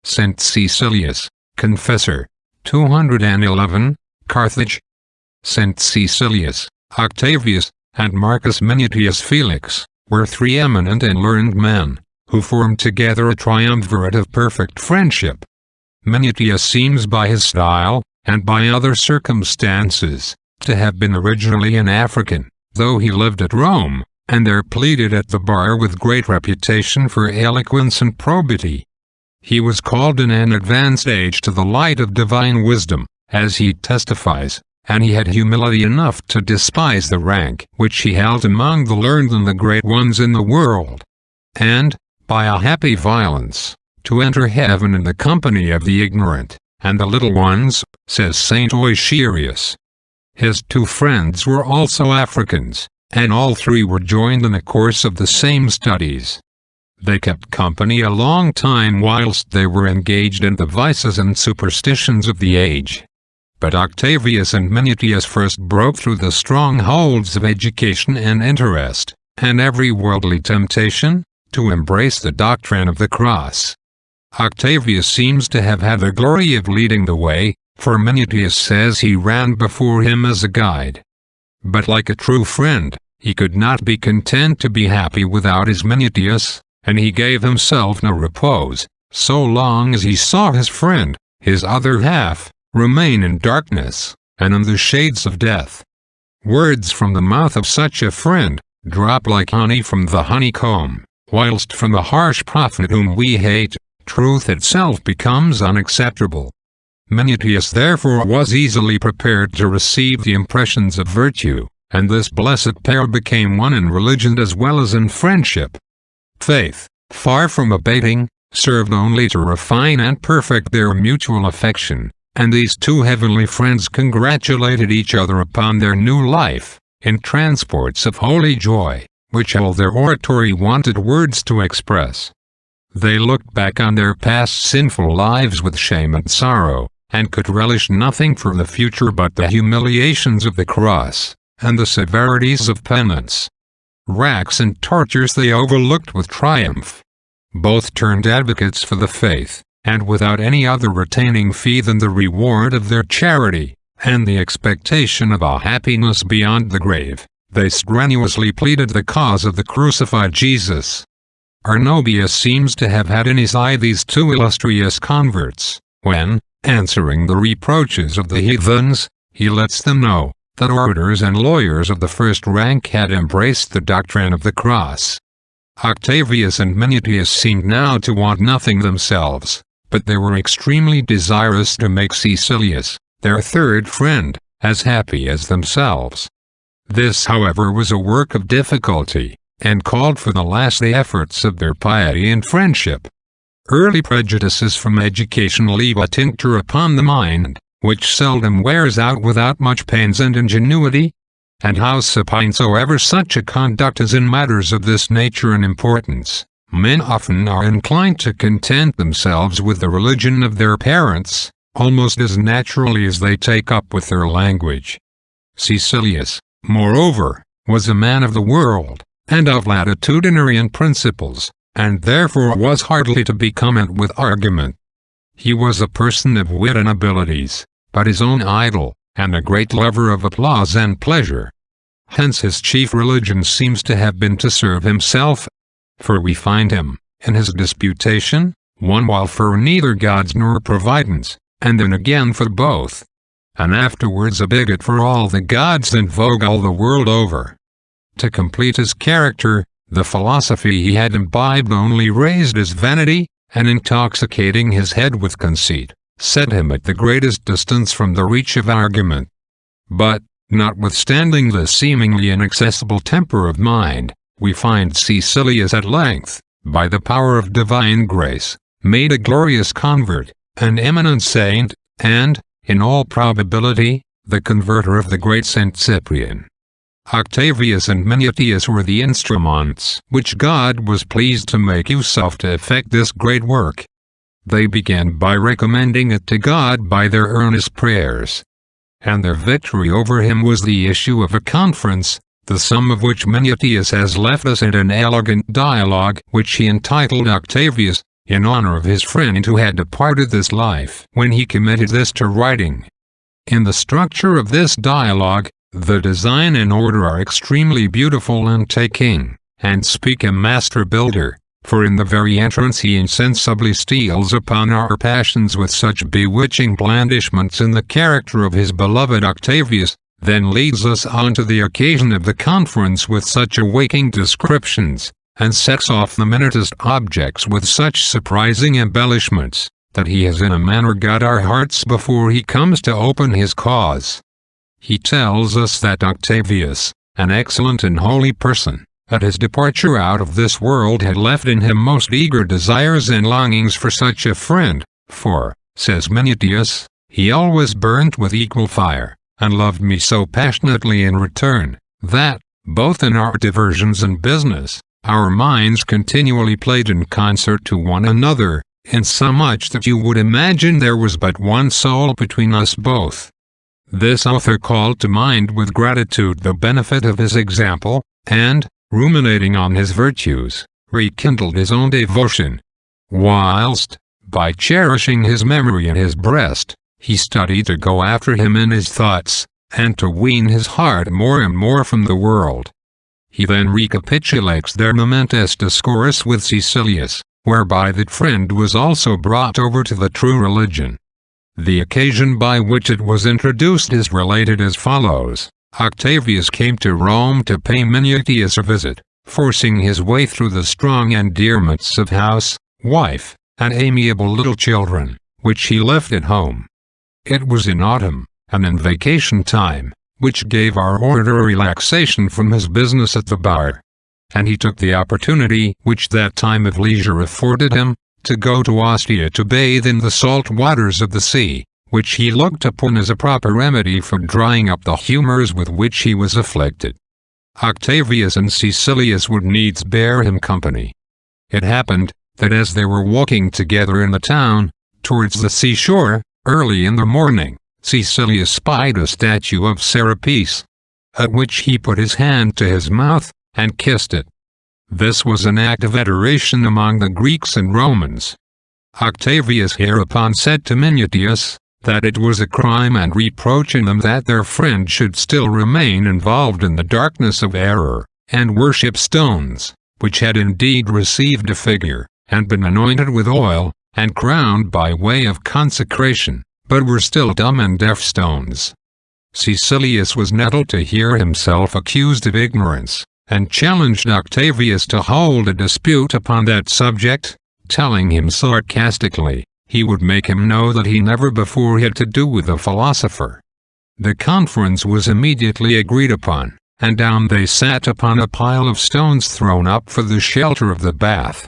St. Cecilius, Confessor, 211, Carthage. St. Cecilius, Octavius, and Marcus Minutius Felix, were three eminent and learned men, who formed together a triumvirate of perfect friendship. Minutius seems by his style, and by other circumstances, to have been originally an African, though he lived at Rome, and there pleaded at the bar with great reputation for eloquence and probity. He was called in an advanced age to the light of divine wisdom, as he testifies, and he had humility enough to despise the rank which he held among the learned and the great ones in the world, and, by a happy violence, to enter heaven in the company of the ignorant and the little ones, says St. Caecilius. His two friends were also Africans, and all three were joined in the course of the same studies. They kept company a long time whilst they were engaged in the vices and superstitions of the age. But Octavius and Minutius first broke through the strongholds of education and interest, and every worldly temptation, to embrace the doctrine of the cross. Octavius seems to have had the glory of leading the way, for Minutius says he ran before him as a guide. But like a true friend, he could not be content to be happy without his Minutius, and he gave himself no repose, so long as he saw his friend, his other half, remain in darkness, and in the shades of death. Words from the mouth of such a friend drop like honey from the honeycomb, whilst from the harsh prophet whom we hate, truth itself becomes unacceptable. Minutius therefore was easily prepared to receive the impressions of virtue, and this blessed pair became one in religion as well as in friendship. Faith, far from abating, served only to refine and perfect their mutual affection, and these two heavenly friends congratulated each other upon their new life, in transports of holy joy, which all their oratory wanted words to express. They looked back on their past sinful lives with shame and sorrow, and could relish nothing for the future but the humiliations of the cross, and the severities of penance. Racks and tortures they overlooked with triumph. Both turned advocates for the faith, and without any other retaining fee than the reward of their charity, and the expectation of a happiness beyond the grave, they strenuously pleaded the cause of the crucified Jesus. Arnobius seems to have had in his eye these two illustrious converts, when, answering the reproaches of the heathens, he lets them know that orators and lawyers of the first rank had embraced the doctrine of the cross. Octavius and Minutius seemed now to want nothing themselves, but they were extremely desirous to make Cecilius, their third friend, as happy as themselves. This, however, was a work of difficulty, and called for the last efforts of their piety and friendship. Early prejudices from education leave a tincture upon the mind, which seldom wears out without much pains and ingenuity, and how supine soever such a conduct is in matters of this nature and importance, men often are inclined to content themselves with the religion of their parents, almost as naturally as they take up with their language. Cecilius, moreover, was a man of the world, and of latitudinarian principles, and therefore was hardly to be content with argument. He was a person of wit and abilities, but his own idol, and a great lover of applause and pleasure. Hence his chief religion seems to have been to serve himself, for we find him, in his disputation, one while for neither gods nor providence, and then again for both, and afterwards a bigot for all the gods in vogue all the world over. To complete his character, the philosophy he had imbibed only raised his vanity, and intoxicating his head with conceit, set him at the greatest distance from the reach of argument. But, notwithstanding the seemingly inaccessible temper of mind, we find Cecilius at length, by the power of divine grace, made a glorious convert, an eminent saint, and, in all probability, the converter of the great Saint Cyprian. Octavius and Minutius were the instruments which God was pleased to make use of to effect this great work. They began by recommending it to God by their earnest prayers, and their victory over him was the issue of a conference, the sum of which Minutius has left us in an elegant dialogue which he entitled Octavius, in honor of his friend who had departed this life when he committed this to writing. In the structure of this dialogue, the design and order are extremely beautiful and taking, and speak a master builder, for in the very entrance he insensibly steals upon our passions with such bewitching blandishments in the character of his beloved Octavius, then leads us on to the occasion of the conference with such awaking descriptions, and sets off the minutest objects with such surprising embellishments, that he has in a manner got our hearts before he comes to open his cause. He tells us that Octavius, an excellent and holy person, at his departure out of this world had left in him most eager desires and longings for such a friend, for, says Minutius, he always burnt with equal fire, and loved me so passionately in return, that, both in our diversions and business, our minds continually played in concert to one another, insomuch that you would imagine there was but one soul between us both. This author called to mind with gratitude the benefit of his example, and, ruminating on his virtues, rekindled his own devotion. Whilst, by cherishing his memory in his breast, he studied to go after him in his thoughts, and to wean his heart more and more from the world. He then recapitulates their momentous discourse with Cecilius, whereby that friend was also brought over to the true religion. The occasion by which it was introduced is related as follows. Octavius came to Rome to pay Minutius a visit, forcing his way through the strong endearments of house, wife, and amiable little children, which he left at home. It was in autumn, and in vacation time, which gave our orator relaxation from his business at the bar. And he took the opportunity which that time of leisure afforded him, to go to Ostia to bathe in the salt waters of the sea, which he looked upon as a proper remedy for drying up the humours with which he was afflicted. Octavius and Cecilius would needs bear him company. It happened, that as they were walking together in the town, towards the seashore, early in the morning, Cecilius spied a statue of Serapis, at which he put his hand to his mouth, and kissed it. This was an act of adoration among the Greeks and Romans. Octavius hereupon said to Minutius, that it was a crime and reproach in them that their friend should still remain involved in the darkness of error, and worship stones, which had indeed received a figure, and been anointed with oil, and crowned by way of consecration, but were still dumb and deaf stones. Cecilius was nettled to hear himself accused of ignorance, and challenged Octavius to hold a dispute upon that subject, telling him sarcastically, he would make him know that he never before had to do with a philosopher. The conference was immediately agreed upon, and down they sat upon a pile of stones thrown up for the shelter of the bath.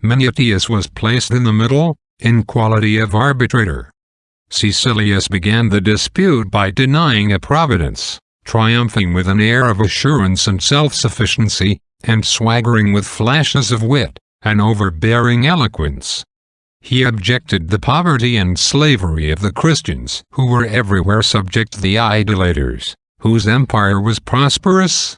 Minutius was placed in the middle, in quality of arbitrator. Cecilius began the dispute by denying a providence, triumphing with an air of assurance and self-sufficiency, and swaggering with flashes of wit, and overbearing eloquence. He objected the poverty and slavery of the Christians, who were everywhere subject to the idolaters, whose empire was prosperous.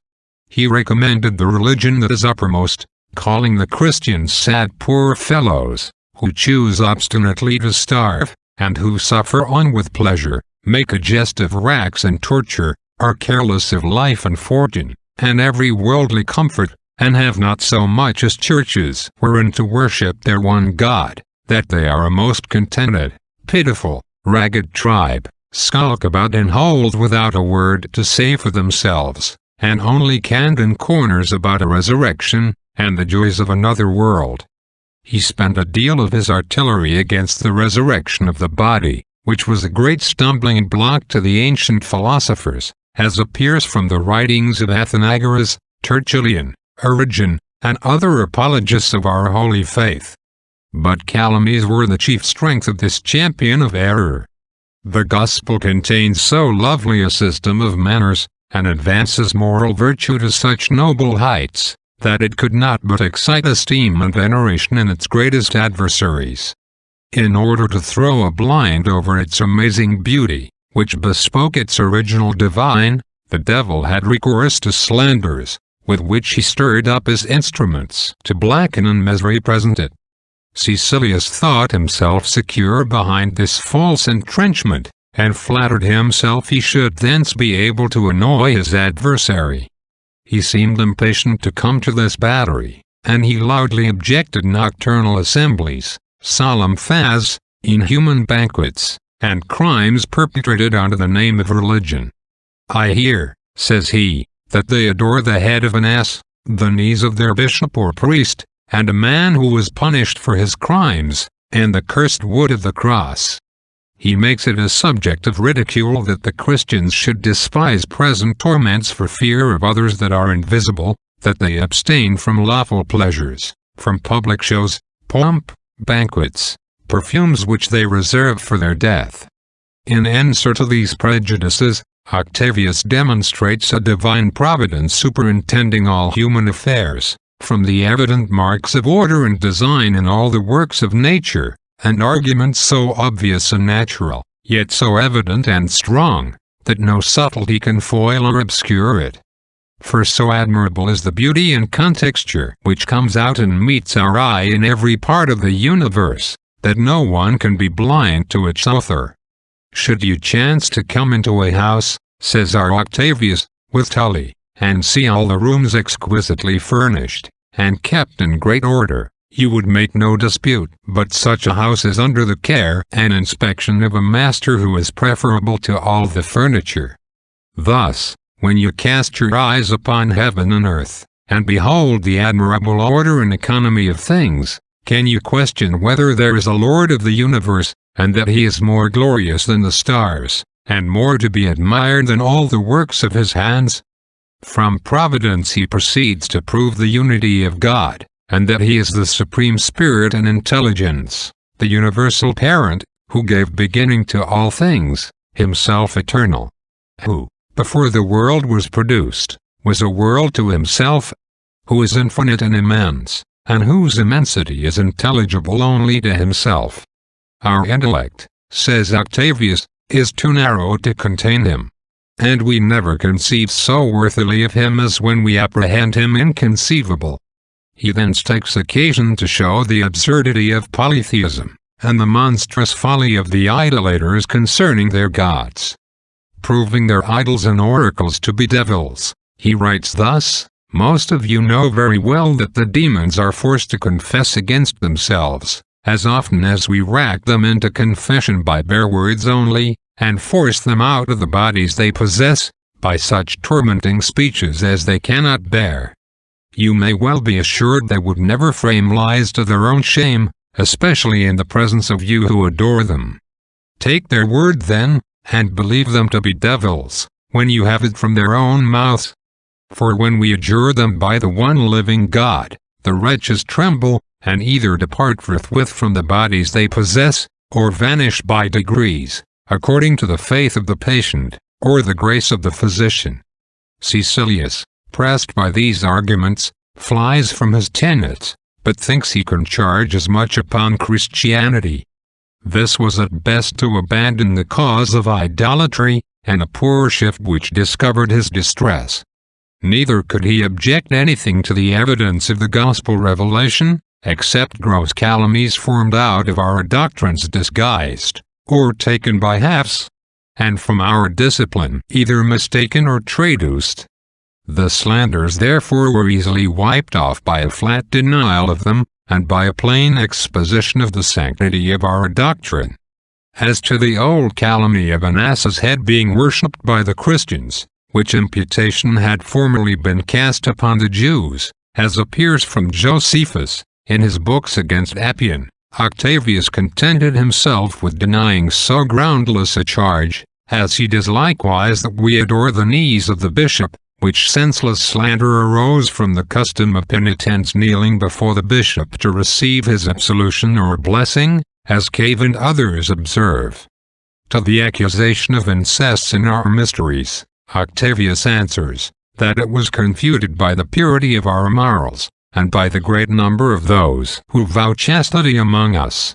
He recommended the religion that is uppermost, calling the Christians sad poor fellows, who choose obstinately to starve, and who suffer on with pleasure, make a jest of racks and torture, are careless of life and fortune, and every worldly comfort, and have not so much as churches wherein to worship their one God, that they are a most contented, pitiful, ragged tribe, skulk about and hold without a word to say for themselves, and only cant in corners about a resurrection, and the joys of another world. He spent a deal of his artillery against the resurrection of the body, which was a great stumbling block to the ancient philosophers, as appears from the writings of Athenagoras, Tertullian, Origen, and other apologists of our holy faith. But calumnies were the chief strength of this champion of error. The gospel contains so lovely a system of manners, and advances moral virtue to such noble heights, that it could not but excite esteem and veneration in its greatest adversaries. In order to throw a blind over its amazing beauty, which bespoke its original divine, the devil had recourse to slanders, with which he stirred up his instruments to blacken and misrepresent it. Cecilius thought himself secure behind this false entrenchment, and flattered himself he should thence be able to annoy his adversary. He seemed impatient to come to this battery, and he loudly objected nocturnal assemblies, solemn fasts, inhuman banquets, and crimes perpetrated under the name of religion. "I hear," says he, "that they adore the head of an ass, the knees of their bishop or priest, and a man who was punished for his crimes, and the cursed wood of the cross." He makes it a subject of ridicule that the Christians should despise present torments for fear of others that are invisible, that they abstain from lawful pleasures, from public shows, pomp, banquets, perfumes which they reserve for their death. In answer to these prejudices, Octavius demonstrates a divine providence superintending all human affairs, from the evident marks of order and design in all the works of nature, an argument so obvious and natural, yet so evident and strong, that no subtlety can foil or obscure it. For so admirable is the beauty and contexture which comes out and meets our eye in every part of the universe, that no one can be blind to its author. "Should you chance to come into a house," says our Octavius, "with Tully, and see all the rooms exquisitely furnished, and kept in great order, you would make no dispute but such a house is under the care and inspection of a master who is preferable to all the furniture. Thus, when you cast your eyes upon heaven and earth, and behold the admirable order and economy of things, can you question whether there is a Lord of the universe, and that he is more glorious than the stars, and more to be admired than all the works of his hands?" From Providence he proceeds to prove the unity of God, and that he is the supreme spirit and intelligence, the universal parent, who gave beginning to all things, himself eternal, who, before the world was produced, was a world to himself, who is infinite and immense, and whose immensity is intelligible only to himself. "Our intellect," says Octavius, "is too narrow to contain him, and we never conceive so worthily of him as when we apprehend him inconceivable." He thence takes occasion to show the absurdity of polytheism, and the monstrous folly of the idolaters concerning their gods. Proving their idols and oracles to be devils, he writes thus: "Most of you know very well that the demons are forced to confess against themselves, as often as we rack them into confession by bare words only, and force them out of the bodies they possess, by such tormenting speeches as they cannot bear. You may well be assured they would never frame lies to their own shame, especially in the presence of you who adore them. Take their word then, and believe them to be devils, when you have it from their own mouths. For when we adjure them by the one living God, the wretches tremble, and either depart forthwith from the bodies they possess, or vanish by degrees, according to the faith of the patient, or the grace of the physician." Cecilius, pressed by these arguments, flies from his tenets, but thinks he can charge as much upon Christianity. This was at best to abandon the cause of idolatry, and a poor shift which discovered his distress. Neither could he object anything to the evidence of the gospel revelation, except gross calumnies formed out of our doctrines disguised, or taken by halves, and from our discipline either mistaken or traduced. The slanders therefore were easily wiped off by a flat denial of them, and by a plain exposition of the sanctity of our doctrine. As to the old calumny of an ass's head being worshipped by the Christians, which imputation had formerly been cast upon the Jews, as appears from Josephus, in his books against Appian, Octavius contented himself with denying so groundless a charge, as he does likewise that we adore the knees of the bishop, which senseless slander arose from the custom of penitents kneeling before the bishop to receive his absolution or blessing, as Cave and others observe. To the accusation of incest in our mysteries, Octavius answers, that it was confuted by the purity of our morals, and by the great number of those who vow chastity among us.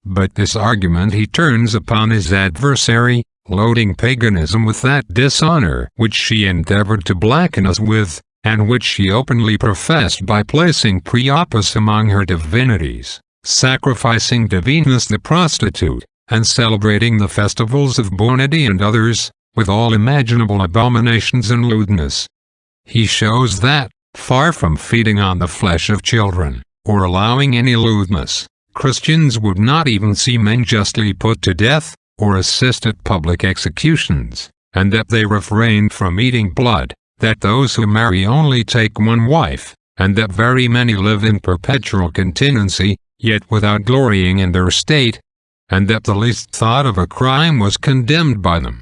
But this argument he turns upon his adversary, loading paganism with that dishonor which she endeavored to blacken us with, and which she openly professed by placing Priapus among her divinities, sacrificing to Venus the prostitute, and celebrating the festivals of Bonaty and others, with all imaginable abominations and lewdness. He shows that, far from feeding on the flesh of children, or allowing any lewdness, Christians would not even see men justly put to death, or assist at public executions, and that they refrain from eating blood, that those who marry only take one wife, and that very many live in perpetual continency, yet without glorying in their state, and that the least thought of a crime was condemned by them.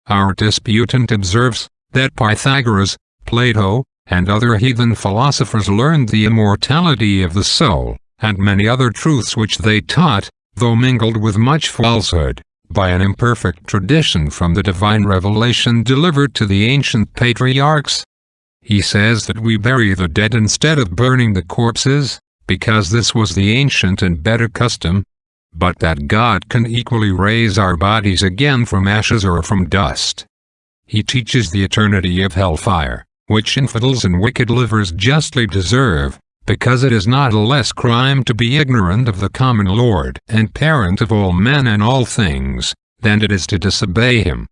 Our disputant observes that Pythagoras, Plato, and other heathen philosophers learned the immortality of the soul, and many other truths which they taught, though mingled with much falsehood, by an imperfect tradition from the divine revelation delivered to the ancient patriarchs. He says that we bury the dead instead of burning the corpses, because this was the ancient and better custom, but that God can equally raise our bodies again from ashes or from dust. He teaches the eternity of hellfire, which infidels and wicked livers justly deserve, because it is not a less crime to be ignorant of the common Lord and parent of all men and all things, than it is to disobey him.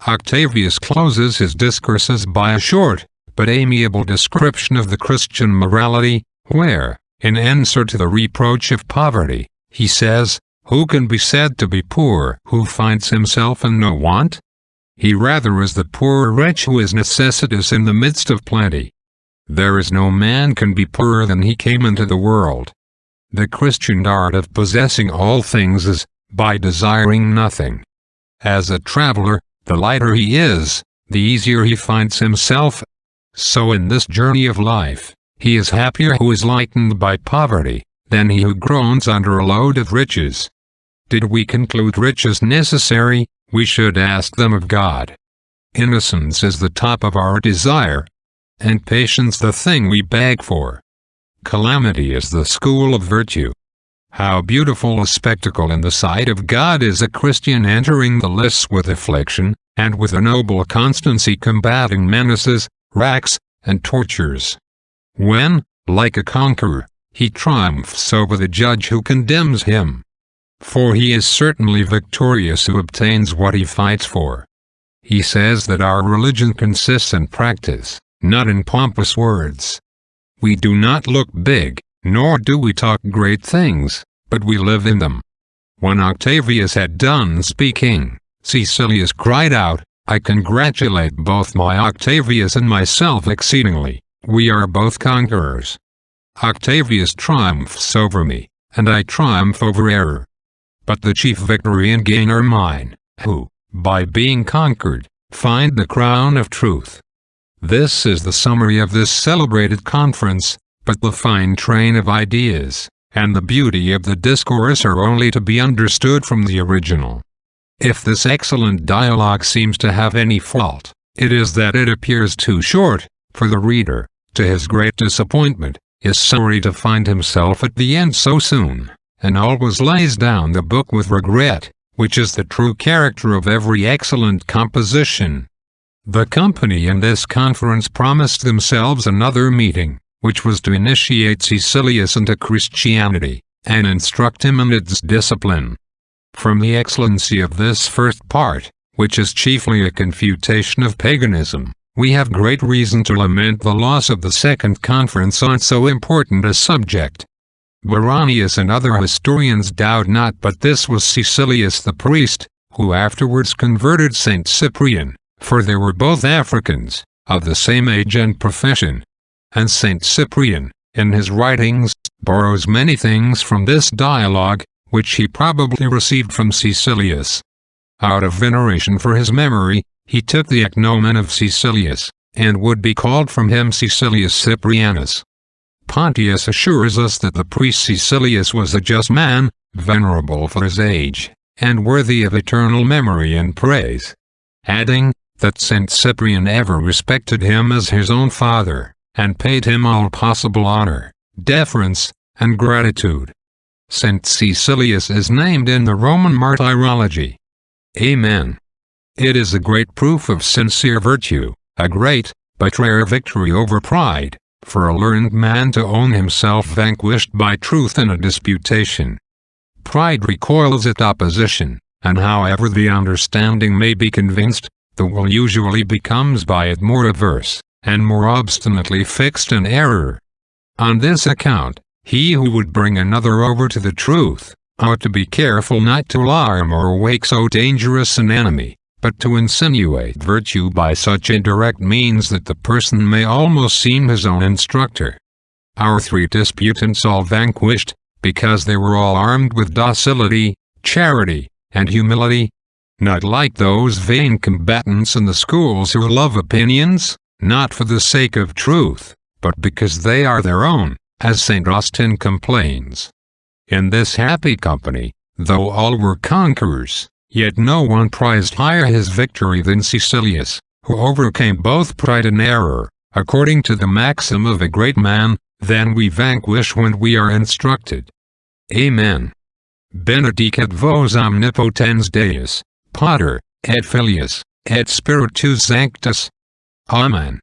Octavius closes his discourses by a short, but amiable description of the Christian morality, where, in answer to the reproach of poverty, he says, "Who can be said to be poor who finds himself in no want? He rather is the poor wretch who is necessitous in the midst of plenty. There is no man can be poorer than he came into the world." The Christian art of possessing all things is, by desiring nothing. As a traveler, the lighter he is, the easier he finds himself. So in this journey of life, he is happier who is lightened by poverty, than he who groans under a load of riches. Did we conclude riches necessary, we should ask them of God. Innocence is the top of our desire, and patience the thing we beg for. Calamity is the school of virtue. How beautiful a spectacle in the sight of God is a Christian entering the lists with affliction, and with a noble constancy combating menaces, racks, and tortures. When, like a conqueror, he triumphs over the judge who condemns him. For he is certainly victorious who obtains what he fights for. He says that our religion consists in practice, not in pompous words. We do not look big, nor do we talk great things, but we live in them. When Octavius had done speaking, Cecilius cried out, "I congratulate both my Octavius and myself exceedingly. We are both conquerors. Octavius triumphs over me, and I triumph over error. But the chief victory and gain are mine, who, by being conquered, find the crown of truth." This is the summary of this celebrated conference, but the fine train of ideas, and the beauty of the discourse are only to be understood from the original. If this excellent dialogue seems to have any fault, it is that it appears too short, for the reader, to his great disappointment, is sorry to find himself at the end so soon, and always lays down the book with regret, which is the true character of every excellent composition. The company in this conference promised themselves another meeting, which was to initiate Cecilius into Christianity, and instruct him in its discipline. From the excellency of this first part, which is chiefly a confutation of paganism, we have great reason to lament the loss of the second conference on so important a subject. Baronius and other historians doubt not but this was Cecilius the priest, who afterwards converted Saint Cyprian, for they were both Africans, of the same age and profession. And Saint Cyprian, in his writings, borrows many things from this dialogue, which he probably received from Cecilius. Out of veneration for his memory, he took the agnomen of Cecilius, and would be called from him Cecilius Cyprianus. Pontius assures us that the priest Cecilius was a just man, venerable for his age, and worthy of eternal memory and praise, adding, that Saint Cyprian ever respected him as his own father, and paid him all possible honor, deference, and gratitude. Saint Cecilius is named in the Roman Martyrology. Amen. It is a great proof of sincere virtue, a great, but rare victory over pride, for a learned man to own himself vanquished by truth in a disputation. Pride recoils at opposition, and however the understanding may be convinced, the will usually becomes by it more averse, and more obstinately fixed in error. On this account, he who would bring another over to the truth, ought to be careful not to alarm or awake so dangerous an enemy, but to insinuate virtue by such indirect means that the person may almost seem his own instructor. Our 3 disputants all vanquished, because they were all armed with docility, charity, and humility, not like those vain combatants in the schools who love opinions, not for the sake of truth, but because they are their own, as St. Austin complains. In this happy company, though all were conquerors, yet no one prized higher his victory than Cecilius, who overcame both pride and error, according to the maxim of a great man, "Then we vanquish when we are instructed." Amen. Benedicat vos omnipotens Deus, Pater, et Filius, et Spiritus Sanctus. Amen.